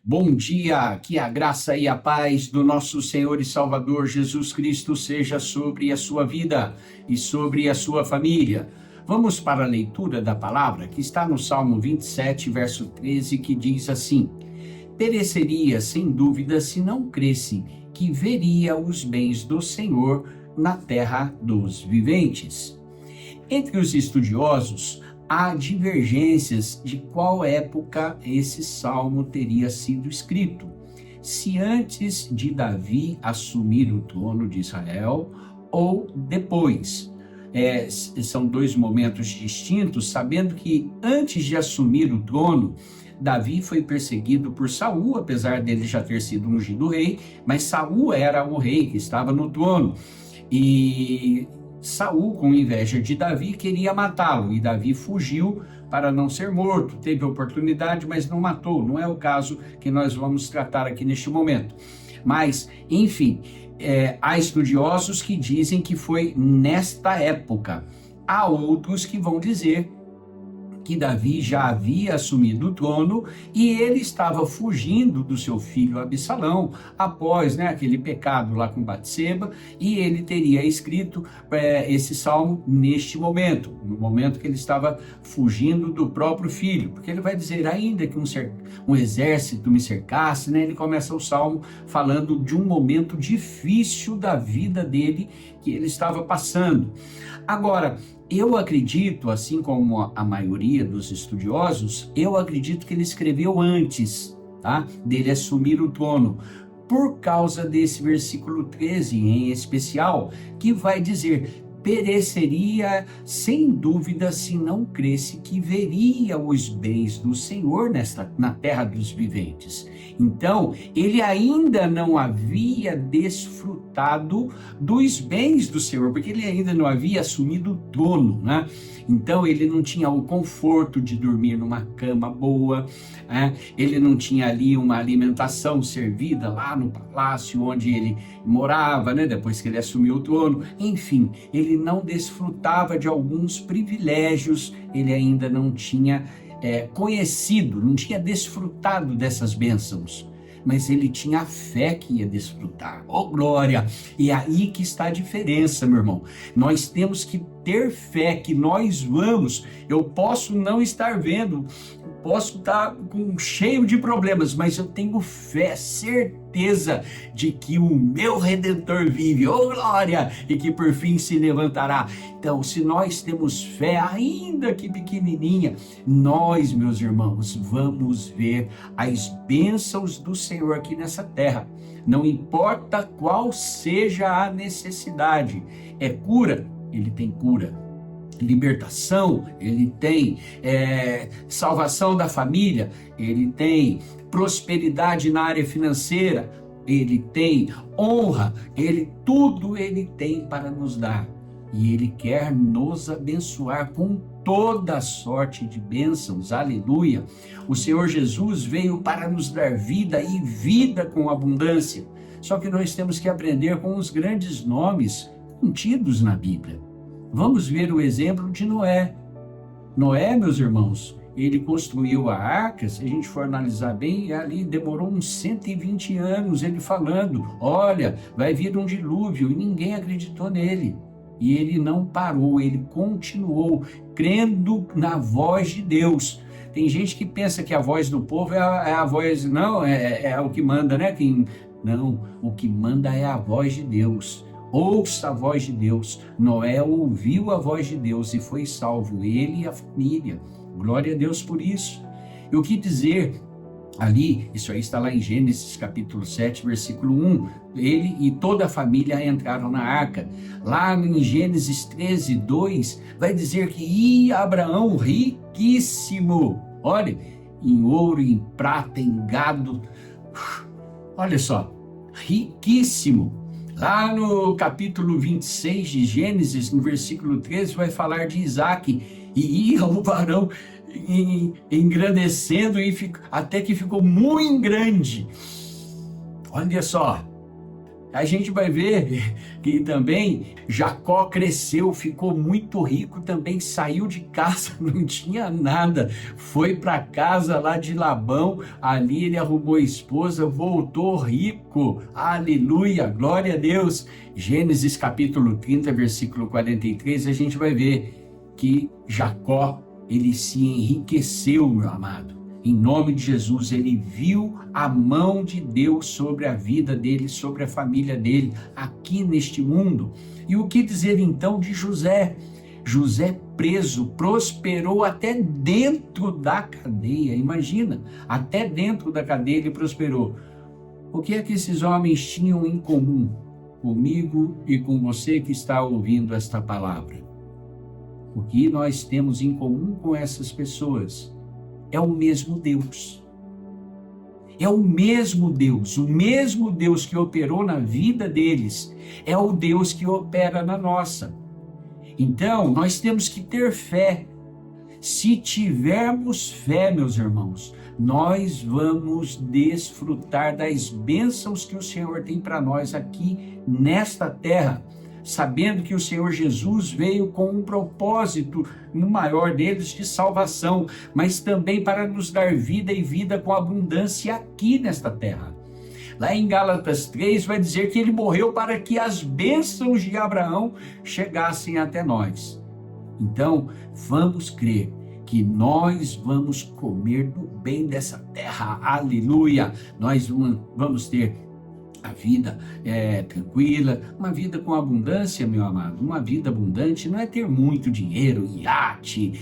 Bom dia, que a graça e a paz do nosso Senhor e Salvador Jesus Cristo seja sobre a sua vida e sobre a sua família. Vamos para a leitura da palavra que está no Salmo 27, verso 13, que diz assim: Pereceria sem dúvida se não cresse que veria os bens do Senhor na terra dos viventes. Entre os estudiosos, há divergências de qual época esse salmo teria sido escrito. Se antes de Davi assumir o trono de Israel ou depois. São dois momentos distintos, sabendo que antes de assumir o trono, Davi foi perseguido por Saul, apesar dele já ter sido ungido rei, mas Saul era o rei que estava no trono. E Saul, com inveja de Davi, queria matá-lo, e Davi fugiu para não ser morto. Teve oportunidade, mas não matou. Não é o caso que nós vamos tratar aqui neste momento. Mas, enfim, há estudiosos que dizem que foi nesta época. Há outros que vão dizer que Davi já havia assumido o trono e ele estava fugindo do seu filho Absalão após aquele pecado lá com Batseba, e ele teria escrito esse salmo neste momento, no momento que ele estava fugindo do próprio filho, porque ele vai dizer: ainda que um exército me cercasse, ele começa o salmo falando de um momento difícil da vida dele que ele estava passando. Agora, eu acredito, assim como a maioria dos estudiosos, eu acredito que ele escreveu antes, dele assumir o trono, por causa desse versículo 13 em especial, que vai dizer: pereceria sem dúvida se não cresse que veria os bens do Senhor na terra dos viventes. Então, ele ainda não havia desfrutado dos bens do Senhor, porque ele ainda não havia assumido o trono, Então, ele não tinha o conforto de dormir numa cama boa, ele não tinha ali uma alimentação servida lá no palácio onde ele morava, depois que ele assumiu o trono. Enfim, ele não desfrutava de alguns privilégios, ele ainda não tinha conhecido, não tinha desfrutado dessas bênçãos, mas ele tinha a fé que ia desfrutar. Oh, glória! E aí que está a diferença, meu irmão. Nós temos que ter fé que nós vamos. Eu posso não estar vendo, posso estar cheio de problemas, mas eu tenho fé, certeza de que o meu Redentor vive, oh glória, e que por fim se levantará. Então, se nós temos fé, ainda que pequenininha, nós, meus irmãos, vamos ver as bênçãos do Senhor aqui nessa terra. Não importa qual seja a necessidade, é cura, ele tem cura. Libertação, ele tem salvação da família, ele tem prosperidade na área financeira, ele tem honra, tudo ele tem para nos dar, e ele quer nos abençoar com toda sorte de bênçãos, aleluia. O Senhor Jesus veio para nos dar vida e vida com abundância, só que nós temos que aprender com os grandes nomes contidos na Bíblia. Vamos ver o exemplo de Noé. Noé, meus irmãos, ele construiu a arca. Se a gente for analisar bem, ali demorou uns 120 anos ele falando: olha, vai vir um dilúvio, e ninguém acreditou nele. E ele não parou, ele continuou crendo na voz de Deus. Tem gente que pensa que a voz do povo é a voz, não, é o que manda, Não, o que manda é a voz de Deus. Ouça a voz de Deus. Noé ouviu a voz de Deus e foi salvo, ele e a família. Glória a Deus por isso. E o que dizer ali, isso aí está lá em Gênesis capítulo 7, versículo 1. Ele e toda a família entraram na arca. Lá em Gênesis 13, 2, vai dizer que ia Abraão riquíssimo. Olha, em ouro, em prata, em gado. Olha só, riquíssimo. Lá no capítulo 26 de Gênesis, no versículo 13, vai falar de Isaac. E ia o varão engrandecendo até que ficou muito grande. Olha só, A gente vai ver que também Jacó cresceu, ficou muito rico, também saiu de casa, não tinha nada, foi para casa lá de Labão, ali ele arrumou esposa, voltou rico, aleluia, glória a Deus. Gênesis capítulo 30, versículo 43, a gente vai ver que Jacó, ele se enriqueceu, meu amado. Em nome de Jesus, ele viu a mão de Deus sobre a vida dele, sobre a família dele, aqui neste mundo. E o que dizer então de José? José preso, prosperou até dentro da cadeia, imagina, até dentro da cadeia ele prosperou. O que é que esses homens tinham em comum comigo e com você que está ouvindo esta palavra? O que nós temos em comum com essas pessoas? É o mesmo Deus. É o mesmo Deus que operou na vida deles, é o Deus que opera na nossa. Então, nós temos que ter fé. Se tivermos fé, meus irmãos, nós vamos desfrutar das bênçãos que o Senhor tem para nós aqui nesta terra, sabendo que o Senhor Jesus veio com um propósito, no maior deles, de salvação, mas também para nos dar vida e vida com abundância aqui nesta terra. Lá em Gálatas 3 vai dizer que ele morreu para que as bênçãos de Abraão chegassem até nós. Então, vamos crer que nós vamos comer do bem dessa terra, aleluia. Nós vamos ter a vida tranquila, uma vida com abundância, meu amado. Uma vida abundante não é ter muito dinheiro, iate,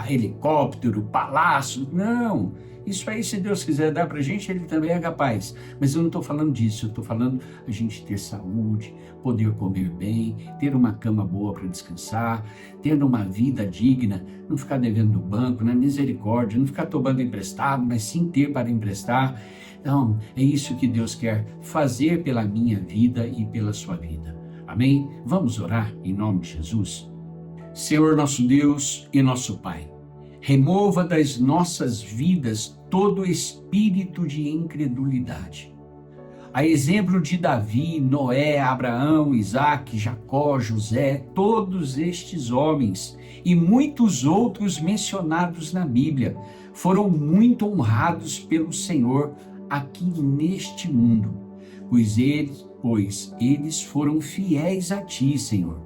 helicóptero, palácio, não. Isso aí, se Deus quiser dar para a gente, Ele também é capaz. Mas eu não estou falando disso, eu estou falando a gente ter saúde, poder comer bem, ter uma cama boa para descansar, ter uma vida digna, não ficar devendo no banco, na misericórdia, não ficar tomando emprestado, mas sim ter para emprestar. Então, é isso que Deus quer fazer pela minha vida e pela sua vida. Amém? Vamos orar em nome de Jesus? Senhor nosso Deus e nosso Pai, remova das nossas vidas todo espírito de incredulidade. A exemplo de Davi, Noé, Abraão, Isaque, Jacó, José, todos estes homens e muitos outros mencionados na Bíblia foram muito honrados pelo Senhor aqui neste mundo, pois eles foram fiéis a Ti, Senhor.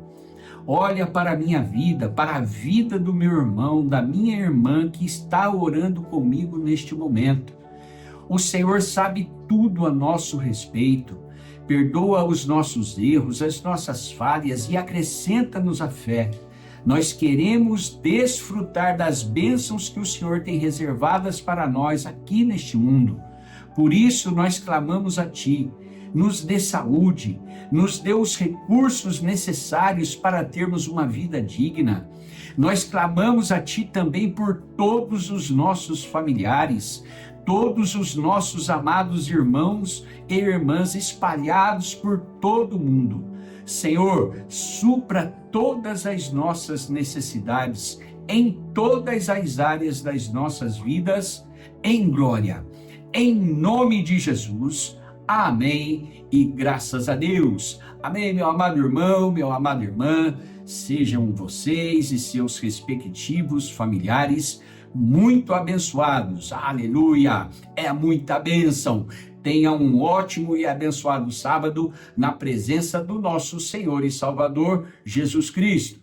Olha para a minha vida, para a vida do meu irmão, da minha irmã que está orando comigo neste momento. O Senhor sabe tudo a nosso respeito, perdoa os nossos erros, as nossas falhas e acrescenta-nos a fé. Nós queremos desfrutar das bênçãos que o Senhor tem reservadas para nós aqui neste mundo. Por isso nós clamamos a Ti. Nos dê saúde, nos dê os recursos necessários para termos uma vida digna. Nós clamamos a Ti também por todos os nossos familiares, todos os nossos amados irmãos e irmãs espalhados por todo o mundo. Senhor, supra todas as nossas necessidades em todas as áreas das nossas vidas, em glória. Em nome de Jesus. Amém e graças a Deus. Amém, meu amado irmão, meu amado irmã. Sejam vocês e seus respectivos familiares muito abençoados. Aleluia! É muita bênção. Tenha um ótimo e abençoado sábado na presença do nosso Senhor e Salvador Jesus Cristo.